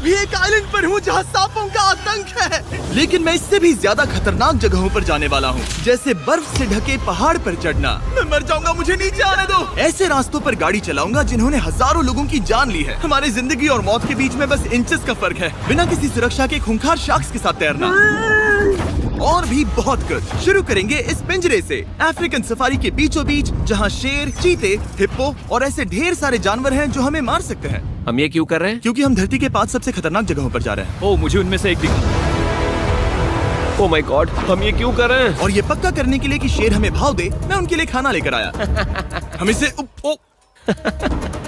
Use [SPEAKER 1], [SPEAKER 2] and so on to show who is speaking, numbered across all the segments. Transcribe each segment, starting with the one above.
[SPEAKER 1] भी एक आइलैंड पर हूँ जहाँ सांपों का आतंक है, लेकिन मैं इससे भी ज्यादा खतरनाक जगहों पर जाने वाला हूँ, जैसे बर्फ से ढके पहाड़ पर चढ़ना। मैं मर जाऊंगा, मुझे नीचे आने दो। ऐसे रास्तों पर गाड़ी चलाऊंगा जिन्होंने हजारों लोगों की जान ली है। हमारी जिंदगी और मौत के बीच में बस इंचेस का फर्क है। बिना किसी सुरक्षा के खूंखार शार्क्स के साथ तैरना और भी बहुत कुछ। शुरू करेंगे इस पिंजरे से, अफ्रीकन सफारी के बीचों बीच, जहाँ शेर, चीते, हिप्पो और ऐसे ढेर सारे जानवर हैं जो हमें मार सकते हैं।
[SPEAKER 2] हम ये क्यों कर रहे हैं?
[SPEAKER 1] क्योंकि हम धरती के 5 सबसे खतरनाक जगहों पर जा रहे हैं।
[SPEAKER 2] ओह, मुझे उनमें से एक दिखा। ओह माय गॉड, हम ये क्यों कर रहे हैं?
[SPEAKER 1] और ये पक्का करने के लिए कि शेर हमें भाव दे, मैं उनके लिए खाना लेकर आया। हम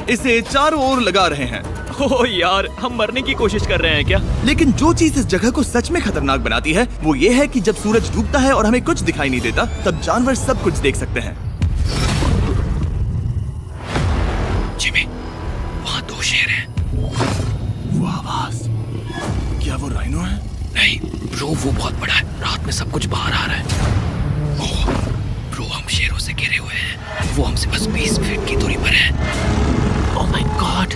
[SPEAKER 1] इसे चारों ओर लगा रहे हैं।
[SPEAKER 2] ओह यार, हम मरने की कोशिश कर रहे हैं क्या?
[SPEAKER 1] लेकिन जो चीज इस जगह को सच में खतरनाक बनाती है वो ये है कि जब सूरज डूबता है और हमें कुछ दिखाई नहीं देता, तब जानवर सब कुछ देख सकते हैं।
[SPEAKER 2] जिमी, वहाँ 2 शेर हैं।
[SPEAKER 1] वो आवाज, क्या वो राइनो है?
[SPEAKER 2] नहीं ब्रो, वो बहुत बड़ा है। रात में सब कुछ बाहर आ रहा है। ओह ब्रो, हम शेरों से घिरे हुए हैं। वो हमसे बस 20 फीट की दूरी पर है। ओह माय गॉड,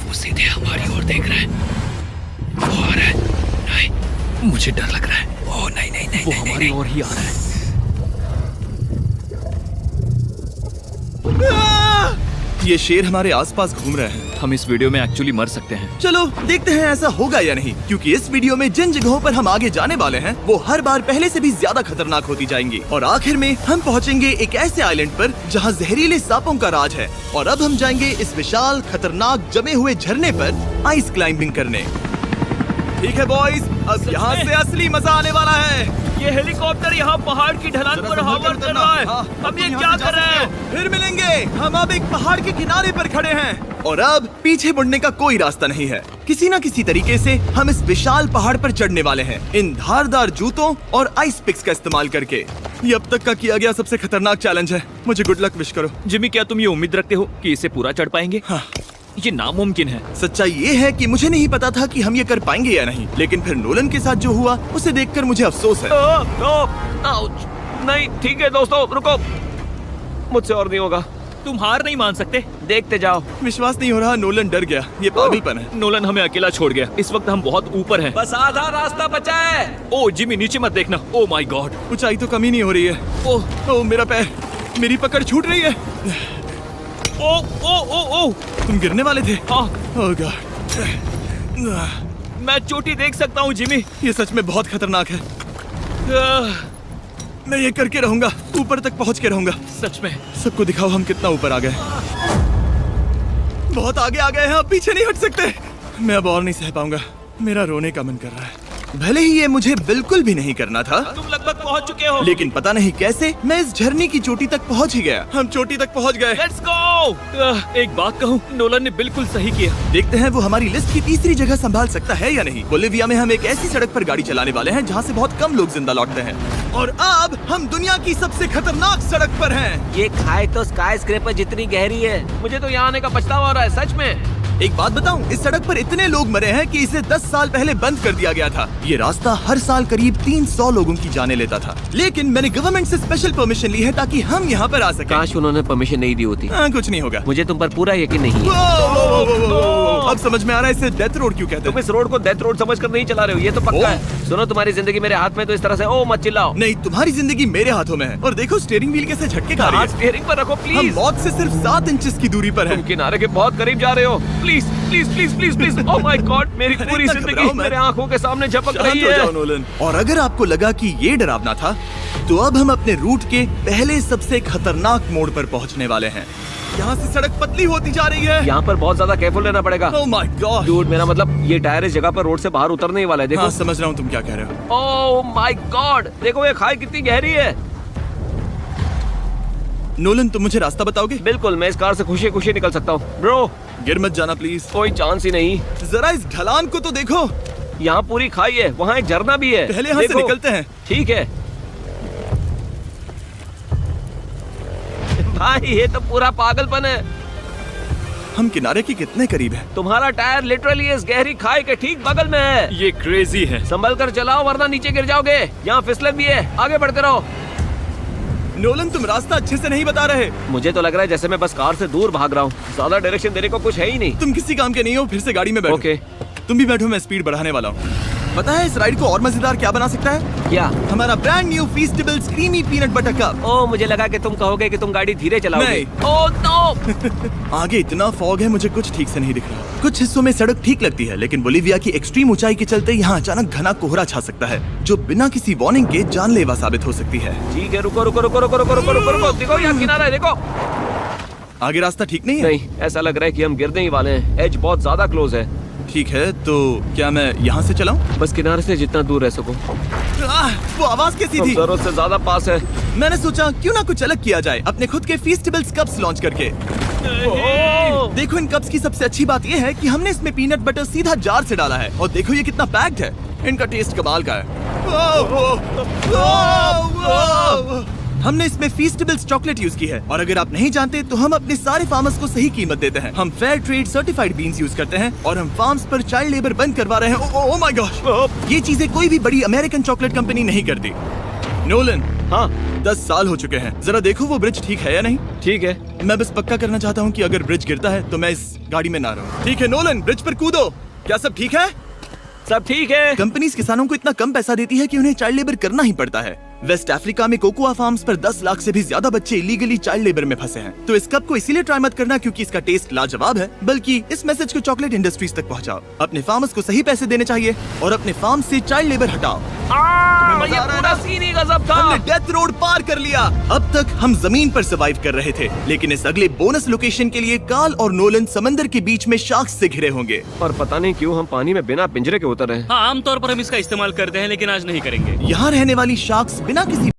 [SPEAKER 2] वो सीधे हमारी ओर देख रहा है। वो आ रहा है। नहीं, मुझे डर लग रहा है। ओह नहीं नहीं नहीं, वो हमारी ओर ही आ रहा है।
[SPEAKER 1] ये शेर हमारे आसपास घूम रहे हैं।
[SPEAKER 2] हम इस वीडियो में एक्चुअली मर सकते हैं।
[SPEAKER 1] चलो देखते हैं ऐसा होगा या नहीं, क्योंकि इस वीडियो में जिन जगहों पर हम आगे जाने वाले हैं वो हर बार पहले से भी ज्यादा खतरनाक होती जाएंगी। और आखिर में हम पहुंचेंगे एक ऐसे आइलैंड पर जहां जहरीले सांपों का राज है। और अब हम जाएंगे इस विशाल, खतरनाक, जमे हुए झरने पर आइस क्लाइंबिंग करने। ठीक है बॉयज, अब यहाँ से असली मजा आने वाला है।
[SPEAKER 2] ये हेलीकॉप्टर यहाँ पहाड़ की ढलान पर हवा कर रहा है। हम ये क्या कर रहे हैं?
[SPEAKER 1] फिर मिलेंगे। हम अब एक पहाड़ के किनारे पर खड़े हैं और अब पीछे मुड़ने का कोई रास्ता नहीं है। किसी न किसी तरीके से हम इस विशाल पहाड़ पर चढ़ने वाले हैं, इन धारदार जूतों और आइस पिक्स का इस्तेमाल करके। ये अब तक का किया गया सबसे खतरनाक चैलेंज है। मुझे गुड लक विश करो।
[SPEAKER 2] जिमी, क्या तुम ये उम्मीद रखते हो कि इसे पूरा चढ़ पाएंगे?
[SPEAKER 1] हाँ।
[SPEAKER 2] ये नामुमकिन है।
[SPEAKER 1] सच्चाई ये है कि मुझे नहीं पता था कि हम ये कर पाएंगे या नहीं, लेकिन फिर नोलन के साथ जो हुआ उसे देखकर मुझे अफसोस है।
[SPEAKER 2] नहीं ठीक है दोस्तों, रुको, मुझसे और नहीं होगा। तुम हार नहीं मान सकते, देखते जाओ।
[SPEAKER 1] विश्वास नहीं हो रहा, नोलन डर गया। ये पागलपन है।
[SPEAKER 2] नोलन हमें अकेला छोड़ गया। इस वक्त हम बहुत ऊपर हैं। बस आधा रास्ता बचा है। ओह जिमी, नीचे मत देखना। ओह माय गॉड,
[SPEAKER 1] ऊंचाई तो कमी नहीं हो रही है। ओह मेरा पैर, मेरी पकड़ छूट रही है।
[SPEAKER 2] ओह
[SPEAKER 1] तुम गिरने वाले थे।
[SPEAKER 2] हाँ।
[SPEAKER 1] ओह गॉड,
[SPEAKER 2] मैं चोटी देख सकता हूँ जिमी।
[SPEAKER 1] ये सच में बहुत खतरनाक है। मैं ये करके रहूंगा, ऊपर तक पहुंच के रहूंगा।
[SPEAKER 2] सच में?
[SPEAKER 1] सबको दिखाओ हम कितना ऊपर आ गए। बहुत आगे आ गए हैं, अब पीछे नहीं हट सकते। मैं अब और नहीं सह पाऊंगा, मेरा रोने का मन कर रहा है। भले ही ये मुझे बिल्कुल भी नहीं करना था।
[SPEAKER 2] तुम लगभग पहुंच चुके हो,
[SPEAKER 1] लेकिन पता नहीं कैसे मैं इस झरने की चोटी तक पहुंच ही गया। हम चोटी तक पहुंच गए।
[SPEAKER 2] Let's go. एक बात कहूँ, नोलन ने बिल्कुल सही किया।
[SPEAKER 1] देखते हैं वो हमारी लिस्ट की तीसरी जगह संभाल सकता है या नहीं। बोलिविया में हम एक ऐसी सड़क पर गाड़ी चलाने वाले हैं जहाँ से बहुत कम लोग जिंदा लौटते हैं। और अब हम दुनिया की सबसे खतरनाक सड़क पर हैं।
[SPEAKER 3] ये खाई तो स्काई स्क्रैपर जितनी गहरी है।
[SPEAKER 2] मुझे तो यहाँ आने का पछतावा हो रहा है, सच में।
[SPEAKER 1] एक बात बताऊं, इस सड़क पर इतने लोग मरे हैं कि इसे 10 साल पहले बंद कर दिया गया था। ये रास्ता हर साल करीब 300 लोगों की जाने लेता था, लेकिन मैंने गवर्नमेंट से स्पेशल परमिशन ली है ताकि हम यहाँ पर आ सकें।
[SPEAKER 3] काश उन्होंने परमिशन नहीं दी होती।
[SPEAKER 1] कुछ नहीं होगा।
[SPEAKER 3] मुझे तुम पर पूरा यकीन नहीं है।
[SPEAKER 1] अब समझ में आ रहा है इसे डेथ रोड क्यों कहते
[SPEAKER 3] तुम
[SPEAKER 1] हैं।
[SPEAKER 3] इस रोड को डेथ रोड समझकर नहीं चला रहे हो, ये तो पक्का है। सुनो, तुम्हारी जिंदगी मेरे हाथ में, तो इस तरह से ओ मत चिल्लाओ।
[SPEAKER 1] नहीं, तुम्हारी जिंदगी मेरे हाथों में है। और देखो स्टीयरिंग व्हील कैसे झटके खा रही है।
[SPEAKER 2] स्टीयरिंग पर रखो
[SPEAKER 1] हम
[SPEAKER 2] प्लीज।
[SPEAKER 1] मौत से सिर्फ 7 इंचेस की दूरी पर
[SPEAKER 2] तुम
[SPEAKER 1] हैं।
[SPEAKER 2] किनारे के बहुत करीब जा रहे हो। Please please please please please. Oh my God, मेरी पूरी
[SPEAKER 1] इतना
[SPEAKER 2] जिंदगी
[SPEAKER 1] घबराओ मत।
[SPEAKER 2] मेरे आंखों के सामने झपक
[SPEAKER 1] शांत
[SPEAKER 2] रही
[SPEAKER 1] हो जाओ
[SPEAKER 2] है।
[SPEAKER 1] नोलन। और अगर आपको लगा कि ये डरावना था, तो अब हम अपने रूट के पहले सबसे खतरनाक मोड़ पर पहुंचने वाले हैं। यहाँ से सड़क पतली होती जा रही है।
[SPEAKER 3] यहाँ पर बहुत ज्यादा केयरफुल रहना पड़ेगा।
[SPEAKER 1] Oh my God.
[SPEAKER 3] डूड, मेरा मतलब ये टायर इस जगह पर रोड से बाहर उतरने ही वाला है। देखो।
[SPEAKER 1] हाँ, समझ रहा हूँ तुम क्या कह रहे हो।
[SPEAKER 3] ओह माय गॉड, देखो ये खाई कितनी गहरी है।
[SPEAKER 1] नोलन, तुम मुझे रास्ता बताओगे?
[SPEAKER 3] बिल्कुल, मैं इस कार से खुशी खुशी निकल सकता हूँ। ब्रो,
[SPEAKER 1] गिर मत जाना प्लीज।
[SPEAKER 3] कोई चांस ही नहीं।
[SPEAKER 1] जरा इस ढलान को तो देखो।
[SPEAKER 3] यहाँ पूरी खाई है, वहाँ एक झरना भी है।
[SPEAKER 1] पहले यहाँ से
[SPEAKER 3] देखो।
[SPEAKER 1] निकलते हैं।
[SPEAKER 3] ठीक है भाई, ये तो पूरा पागलपन है।
[SPEAKER 1] हम किनारे के कितने करीब हैं?
[SPEAKER 3] तुम्हारा टायर लिटरली इस गहरी खाई के ठीक बगल में है।
[SPEAKER 2] ये क्रेजी है।
[SPEAKER 3] संभल कर चलाओ वरना नीचे गिर जाओगे। यहाँ फिसलन भी है, आगे बढ़ते रहो।
[SPEAKER 1] नोलन, तुम रास्ता अच्छे से नहीं बता रहे।
[SPEAKER 3] मुझे तो लग रहा है जैसे मैं बस कार से दूर भाग रहा हूँ। ज्यादा डायरेक्शन देने को कुछ है ही नहीं।
[SPEAKER 1] तुम किसी काम के नहीं हो, फिर से गाड़ी में बैठो।
[SPEAKER 3] ओके,
[SPEAKER 1] तुम भी बैठो, मैं स्पीड बढ़ाने वाला हूँ। पता है इस राइड को और मजेदार क्या बना सकता है?
[SPEAKER 3] क्या?
[SPEAKER 1] हमारा brand new Feastables creamy peanut butter cup.
[SPEAKER 3] Oh, मुझे लगा कि तुम कहोगे कि तुम गाड़ी धीरे चलाओगे।
[SPEAKER 1] नहीं।
[SPEAKER 3] Oh no!
[SPEAKER 1] आगे इतना फॉग है, मुझे कुछ ठीक से नहीं दिख रहा। कुछ हिस्सों में सड़क ठीक लगती है, लेकिन बोलीविया की एक्सट्रीम ऊंचाई के चलते यहाँ अचानक घना कोहरा छा सकता है, जो बिना किसी वार्निंग के जानलेवा साबित हो सकती है।
[SPEAKER 3] ठीक है, रुको रुको रुको रुको रुको रुको रुको रुको, देखो यहाँ किनारा है, देखो।
[SPEAKER 1] आगे रास्ता ठीक नहीं है?
[SPEAKER 3] नहीं, ऐसा लग रहा है कि हम गिरने ही वाले हैं। एज बहुत ज्यादा क्लोज है।
[SPEAKER 1] ठीक है, तो क्या मैं यहाँ से चलाऊं?
[SPEAKER 3] बस किनारे से जितना दूर रह सको।
[SPEAKER 1] वो आवाज कैसी
[SPEAKER 3] हम
[SPEAKER 1] थी?
[SPEAKER 3] जरूरत से ज्यादा पास है।
[SPEAKER 1] मैंने सोचा क्यों ना कुछ अलग किया जाए, अपने खुद के फीस्टेबल्स कप्स लॉन्च करके।
[SPEAKER 3] ओह!
[SPEAKER 1] देखो इन कप्स की सबसे अच्छी बात ये है कि हमने इसमें पीनट बटर सीधा जार से डाला है, और देखो ये कितना पैक्ड है। इनका टेस्ट कमाल का है। हमने इसमें फीस्टेबल्स चॉकलेट यूज की है, और अगर आप नहीं जानते तो हम अपने सारे फार्मर्स को सही कीमत देते हैं। हम fair trade certified beans use करते हैं, और हम फार्म्स पर चाइल्ड लेबर बंद करवा रहे हैं। ओह माय गॉश, ये चीजें कोई भी बड़ी अमेरिकन चॉकलेट कंपनी नहीं करती। नोलन,
[SPEAKER 3] हाँ
[SPEAKER 1] 10 साल हो चुके हैं, जरा देखो वो ब्रिज ठीक है या नहीं।
[SPEAKER 3] ठीक है।
[SPEAKER 1] मैं बस पक्का करना चाहता हूँ कि अगर ब्रिज गिरता है तो मैं इस गाड़ी में ना रहूं। ठीक है नोलन, ब्रिज पर कूदो। क्या सब ठीक है?
[SPEAKER 3] सब ठीक है।
[SPEAKER 1] कंपनीज किसानों को इतना कम पैसा देती है कि उन्हें चाइल्ड लेबर करना ही पड़ता है। वेस्ट अफ्रीका में कोकोआ फार्म्स पर 10 लाख से भी ज्यादा बच्चे इलीगली चाइल्ड लेबर में फंसे हैं। तो इस कप को इसीलिए ट्राई मत करना क्योंकि इसका टेस्ट लाजवाब है, बल्कि इस मैसेज को चॉकलेट इंडस्ट्रीज तक पहुंचाओ। अपने फार्मर्स को सही पैसे देने चाहिए और अपने फार्म से चाइल्ड लेबर हटाओ।
[SPEAKER 3] ये पूरा सीन ही गजब था।
[SPEAKER 1] हमने डेथ रोड पार कर लिया। अब तक हम जमीन पर सर्वाइव कर रहे थे, लेकिन इस अगले बोनस लोकेशन के लिए कार्ल और नोलन समंदर के बीच में शार्क्स से घिरे होंगे।
[SPEAKER 3] और पता नहीं क्यों हम पानी में बिना पिंजरे के उतर रहे हैं।
[SPEAKER 4] हाँ, आमतौर पर हम इसका इस्तेमाल करते हैं, लेकिन आज नहीं करेंगे।
[SPEAKER 1] यहाँ रहने वाली शार्क्स बिना किसी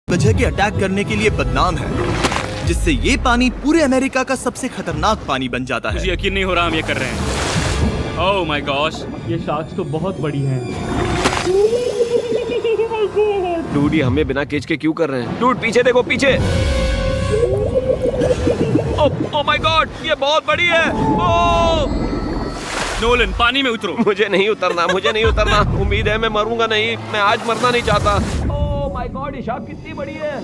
[SPEAKER 1] वजह के अटैक करने के लिए बदनाम है, जिससे ये पानी पूरे अमेरिका का सबसे खतरनाक पानी बन जाता
[SPEAKER 4] मुझे
[SPEAKER 1] है।
[SPEAKER 4] यकीन नहीं हो रहा हम ये कर रहे हैं। ओह माय गॉश, ये शार्क्स तो बहुत बड़ी हैं।
[SPEAKER 3] डूड, ये हमें बिना केज के क्यों कर रहे हैं? डूड पीछे देखो, पीछे। ओह माय गॉड, ये बहुत बड़ी है। ओह,
[SPEAKER 4] नोलन, पानी में उतरो।
[SPEAKER 3] मुझे नहीं उतरना, मुझे नहीं उतरना। उम्मीद है मैं मरूंगा नहीं। मैं आज मरना नहीं चाहता। ओह माय गॉड, ये शार्क कितनी बड़ी है।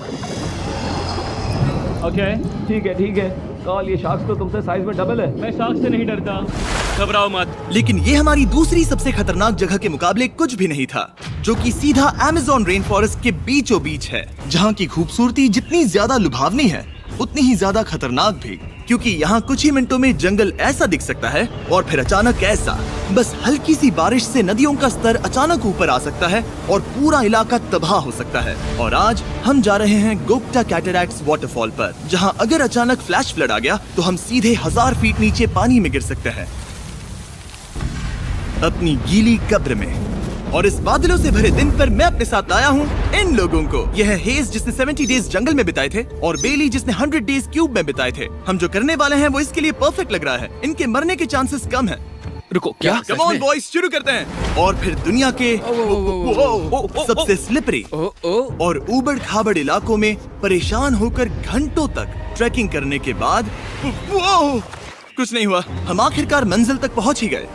[SPEAKER 4] ओके,
[SPEAKER 3] ठीक है ठीक है। कॉल, ये शार्क तो तुमसे साइज में डबल है।
[SPEAKER 4] मैं शार्क से नहीं डरता, घबराओ मत।
[SPEAKER 1] लेकिन ये हमारी दूसरी सबसे खतरनाक जगह के मुकाबले कुछ भी नहीं था, जो कि सीधा अमेज़न रेन फॉरेस्ट के बीचों बीच है, जहाँ की खूबसूरती जितनी ज्यादा लुभावनी है उतनी ही ज्यादा खतरनाक भी, क्योंकि यहाँ कुछ ही मिनटों में जंगल ऐसा दिख सकता है और फिर अचानक ऐसा। बस हल्की सी बारिश से नदियों का स्तर अचानक ऊपर आ सकता है और पूरा इलाका तबाह हो सकता है। और आज हम जा रहे हैं गोप्टा कैटरैक्ट्स वाटरफॉल पर, जहाँ अगर अचानक फ्लैश फ्लड आ गया तो हम सीधे 1000 फीट नीचे पानी में गिर सकते हैं। अपनी गीली कब्र में। और इस बादलों से भरे दिन पर मैं अपने साथ लाया हूँ इन लोगों को। यह है हेज जिसने 70 डेज जंगल में बिताए थे और बेली जिसने 100 डेज क्यूब में बिताए थे। हम जो करने वाले हैं वो इसके लिए परफेक्ट लग रहा है। इनके मरने के चांसेस कम हैं।
[SPEAKER 2] रुको, क्या?
[SPEAKER 1] कम ऑन बॉयज, शुरू करते हैं। और फिर दुनिया के सबसे स्लिपरी और ऊबड़ खाबड़ इलाकों में परेशान होकर घंटों तक ट्रैकिंग करने के बाद कुछ नहीं हुआ। हम आखिरकार मंजिल तक पहुंच ही गए।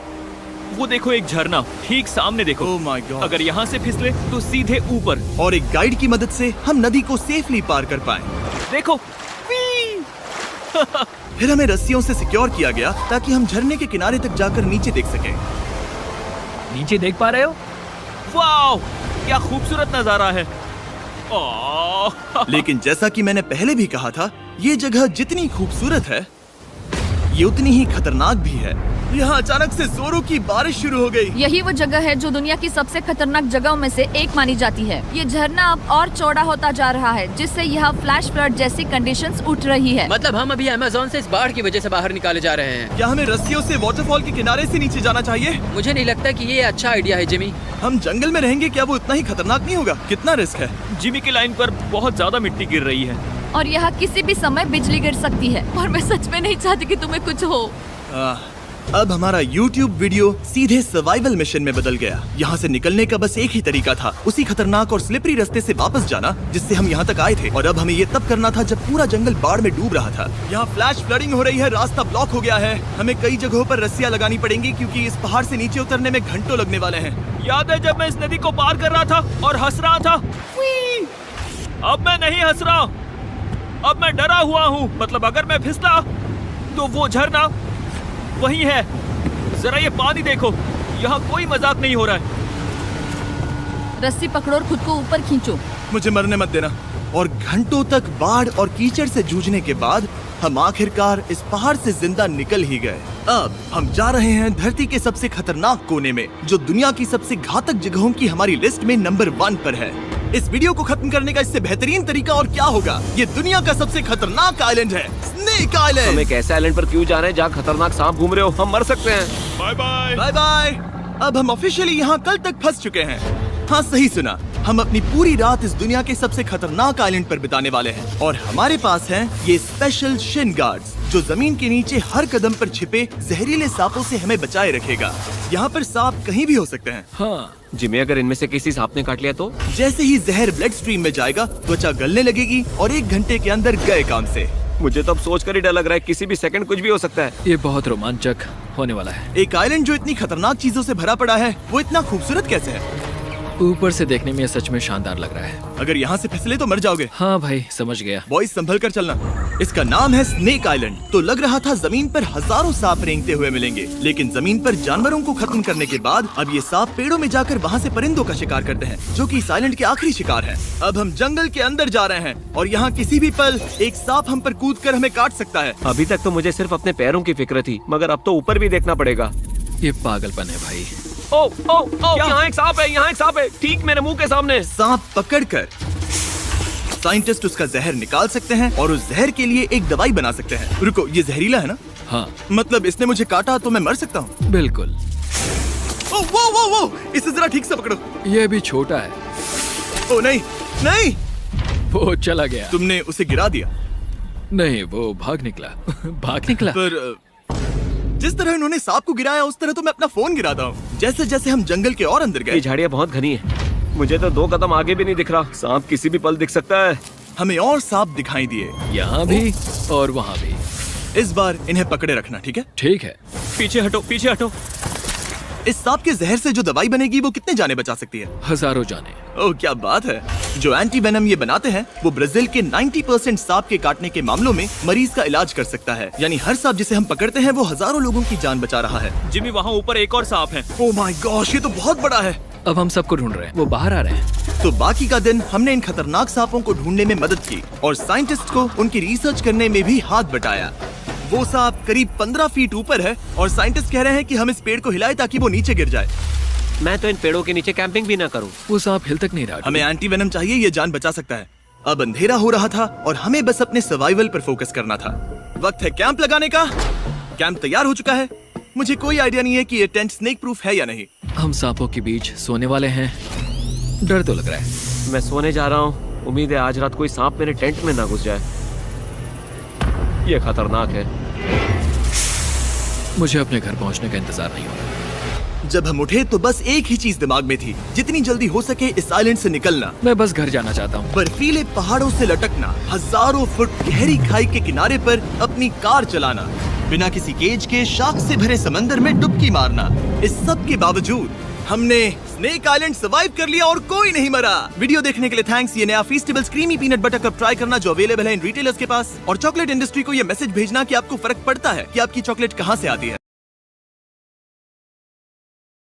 [SPEAKER 4] वो देखो, एक झरना ठीक सामने देखो।
[SPEAKER 1] Oh my God.
[SPEAKER 4] अगर यहाँ से फिसले तो सीधे ऊपर।
[SPEAKER 1] और एक गाइड की मदद से हम नदी को सेफली पार कर पाए।
[SPEAKER 4] देखो।
[SPEAKER 1] फिर हमें रस्सियों से सिक्योर किया गया ताकि हम झरने के किनारे तक जाकर नीचे देख सकें।
[SPEAKER 4] नीचे देख पा रहे हो? वाओ, क्या खूबसूरत नजारा है। ओह।
[SPEAKER 1] लेकिन जैसा कि मैंने पहले भी कहा था, ये जगह जितनी खूबसूरत है ये उतनी ही खतरनाक भी है। यहाँ अचानक से जोरों की बारिश शुरू हो गई।
[SPEAKER 5] यही वो जगह है जो दुनिया की सबसे खतरनाक जगहों में से एक मानी जाती है। ये झरना अब और चौड़ा होता जा रहा है, जिससे यहाँ फ्लैश फ्लड जैसी कंडीशंस उठ रही है।
[SPEAKER 2] मतलब हम अभी अमेज़न से इस बाढ़ की वजह से बाहर निकाले जा रहे हैं।
[SPEAKER 1] क्या हमें रस्सियों से वाटरफॉल के किनारे से नीचे जाना चाहिए?
[SPEAKER 2] मुझे नहीं लगता कि ये अच्छा आइडिया है जिमी।
[SPEAKER 1] हम जंगल में रहेंगे, क्या वो इतना ही खतरनाक नहीं होगा? कितना रिस्क है?
[SPEAKER 4] जिमी की लाइन पर बहुत ज्यादा मिट्टी गिर रही है
[SPEAKER 5] और यहाँ किसी भी समय बिजली गिर सकती है और मैं सच में नहीं चाहती कि तुम्हें कुछ हो।
[SPEAKER 1] अब हमारा YouTube वीडियो सीधे सर्वाइवल मिशन में बदल गया। यहाँ से निकलने का बस एक ही तरीका था, उसी खतरनाक और स्लिपरी रास्ते से वापस जाना जिससे हम यहाँ तक आए थे। और अब हमें ये तब करना था जब पूरा जंगल बाढ़ में डूब रहा था। यहाँ फ्लैश फ्लडिंग हो रही है, रास्ता ब्लॉक हो गया है। हमें कई जगहों पर रस्सियाँ लगानी पड़ेंगी क्योंकि इस पहाड़ से नीचे उतरने में घंटों लगने वाले हैं।
[SPEAKER 4] याद है जब मैं इस नदी को पार कर रहा था और हंस रहा था? अब मैं नहीं हंस रहा, अब मैं डरा हुआ हूँ। मतलब अगर मैं फिसला तो वो झरना वही है। जरा ये पानी देखो, यहाँ कोई मजाक नहीं हो रहा है।
[SPEAKER 5] रस्सी पकड़ो और खुद को ऊपर खींचो।
[SPEAKER 1] मुझे मरने मत देना। और घंटों तक बाढ़ और कीचड़ से जूझने के बाद हम आखिरकार इस पहाड़ से जिंदा निकल ही गए। अब हम जा रहे हैं धरती के सबसे खतरनाक कोने में, जो दुनिया की सबसे घातक जगहों की हमारी लिस्ट में नंबर 1 पर है। इस वीडियो को खत्म करने का इससे बेहतरीन तरीका और क्या होगा? ये दुनिया का सबसे खतरनाक आइलैंड है, स्नेक आइलैंड।
[SPEAKER 3] हम एक ऐसे आइलैंड पर क्यों जा रहे हैं जहाँ खतरनाक सांप घूम रहे हो? हम मर सकते हैं।
[SPEAKER 4] Bye bye.
[SPEAKER 1] Bye bye. अब हम ऑफिशियली यहाँ कल तक फंस चुके हैं। हाँ, सही सुना। हम अपनी पूरी रात इस दुनिया के सबसे खतरनाक आइलैंड पर बिताने वाले हैं और हमारे पास हैं ये स्पेशल शिन गार्ड्स जो जमीन के नीचे हर कदम पर छिपे जहरीले सांपों से हमें बचाए रखेगा। यहाँ पर सांप कहीं भी हो सकते हैं।
[SPEAKER 3] हाँ जिमी, अगर इनमें से किसी सांप ने काट लिया तो?
[SPEAKER 1] जैसे ही जहर ब्लड स्ट्रीम में जाएगा, त्वचा गलने लगेगी और 1 घंटे के अंदर गए काम से।
[SPEAKER 3] मुझे तो अब सोचकर ही डर लग रहा है, किसी भी सेकंड कुछ भी हो सकता है।
[SPEAKER 2] ये बहुत रोमांचक होने वाला है।
[SPEAKER 1] एक आइलैंड जो इतनी खतरनाक चीजों से भरा पड़ा है, वो इतना खूबसूरत कैसे है?
[SPEAKER 2] ऊपर से देखने में ये सच में शानदार लग रहा है।
[SPEAKER 1] अगर यहाँ से फिसले तो मर जाओगे।
[SPEAKER 2] हाँ भाई, समझ गया।
[SPEAKER 1] बॉयज संभल कर चलना। इसका नाम है स्नेक आइलैंड। तो लग रहा था जमीन पर हजारों सांप रेंगते हुए मिलेंगे, लेकिन जमीन पर जानवरों को खत्म करने के बाद अब ये सांप पेड़ों में जाकर वहाँ से परिंदों का शिकार करते हैं, जो कि इस आइलैंड के आखिरी शिकार हैं। अब हम जंगल के अंदर जा रहे हैं और यहाँ किसी भी पल एक सांप हम पर कूद कर हमें काट सकता है।
[SPEAKER 3] अभी तक तो मुझे सिर्फ अपने पैरों की फिक्र थी, मगर अब तो ऊपर भी देखना पड़ेगा।
[SPEAKER 2] ये पागलपन है भाई।
[SPEAKER 3] ओ ओ ओ, यहाँ एक सांप है, यहाँ एक सांप है, ठीक मेरे मुंह के सामने।
[SPEAKER 1] सांप पकड़कर साइंटिस्ट उसका जहर निकाल सकते हैं और उस जहर के लिए एक दवाई बना सकते हैं। रुको, ये जहरीला है ना?
[SPEAKER 2] हाँ
[SPEAKER 1] मतलब इसने मुझे काटा तो मैं मर सकता हूँ?
[SPEAKER 2] बिल्कुल।
[SPEAKER 1] ओ, वो, इसे जरा ठीक से पकड़ो।
[SPEAKER 2] ये भी छोटा है।
[SPEAKER 1] ओ नहीं, नहीं,
[SPEAKER 2] वो चला गया।
[SPEAKER 1] तुमने उसे गिरा दिया।
[SPEAKER 2] नहीं, वो भाग निकला। भाग निकला।
[SPEAKER 1] पर जिस तरह इन्होंने सांप को गिराया, उस तरह तो मैं अपना फोन गिराता हूँ। जैसे जैसे हम जंगल के और अंदर
[SPEAKER 3] ये
[SPEAKER 1] गए,
[SPEAKER 3] झाड़ियाँ बहुत घनी है, मुझे तो 2 कदम आगे भी नहीं दिख रहा। सांप किसी भी पल दिख सकता है।
[SPEAKER 1] हमें और सांप दिखाई दिए,
[SPEAKER 2] यहाँ भी और वहाँ भी।
[SPEAKER 1] इस बार इन्हें पकड़े रखना, ठीक है?
[SPEAKER 2] ठीक है।
[SPEAKER 4] पीछे हटो, पीछे हटो।
[SPEAKER 1] इस सांप के जहर से जो दवाई बनेगी वो कितने जाने बचा सकती है?
[SPEAKER 2] हजारों जाने।
[SPEAKER 1] ओह, क्या बात है। जो एंटी वेनम ये बनाते हैं वो ब्राजील के 90% सांप के काटने के मामलों में मरीज का इलाज कर सकता है। यानी हर सांप जिसे हम पकड़ते हैं वो हजारों लोगों की जान बचा रहा है।
[SPEAKER 4] जिमी, वहाँ ऊपर एक और सांप है।
[SPEAKER 1] ओह माय गॉश, ये तो बहुत बड़ा है।
[SPEAKER 2] अब हम सबको ढूंढ रहे हैं, वो बाहर आ रहे हैं।
[SPEAKER 1] तो बाकी का दिन हमने इन खतरनाक सांपों को ढूंढने में मदद की और साइंटिस्ट को उनकी रिसर्च करने में भी हाथ बटाया। वो सांप करीब 15 फीट ऊपर है और साइंटिस्ट कह रहे हैं कि हम इस पेड़ को हिलाएं ताकि वो नीचे गिर जाए।
[SPEAKER 3] मैं तो इन पेड़ों के नीचे कैंपिंग भी ना करूं।
[SPEAKER 2] वो सांप हिल तक नहीं रहा।
[SPEAKER 1] हमें एंटी वेनम चाहिए, ये जान बचा सकता है। अब अंधेरा हो रहा था और हमें बस अपने सर्वाइवल पर फोकस करना था। वक्त है कैंप लगाने का। कैंप तैयार हो चुका है। मुझे कोई आइडिया नहीं है कि ये टेंट स्नेक प्रूफ है या नहीं।
[SPEAKER 2] हम सांपों के बीच सोने वाले हैं, डर तो लग रहा है।
[SPEAKER 3] मैं सोने जा रहा हूँ, उम्मीद है आज रात कोई सांप मेरे टेंट में ना घुस जाए। ये खतरनाक है।
[SPEAKER 2] मुझे अपने घर पहुंचने का इंतजार नहीं हो रहा।
[SPEAKER 1] जब हम उठे तो बस एक ही चीज दिमाग में थी, जितनी जल्दी हो सके इस आइलैंड से निकलना।
[SPEAKER 2] मैं बस घर जाना चाहता हूँ।
[SPEAKER 1] बर्फीले पहाड़ों से लटकना, हजारों फुट गहरी खाई के किनारे पर अपनी कार चलाना, बिना किसी केज के शार्क से भरे समंदर में डुबकी मारना। इस सब के बावजूद हमने स्नेक आइलैंड सर्वाइव कर लिया और कोई नहीं मरा। वीडियो देखने के लिए थैंक्स। ये नया Feastables creamy peanut butter cup try करना जो अवेलेबल है इन रिटेलर्स के पास। और चॉकलेट इंडस्ट्री को ये मैसेज भेजना कि आपको फर्क पड़ता है कि आपकी चॉकलेट कहाँ से आती है।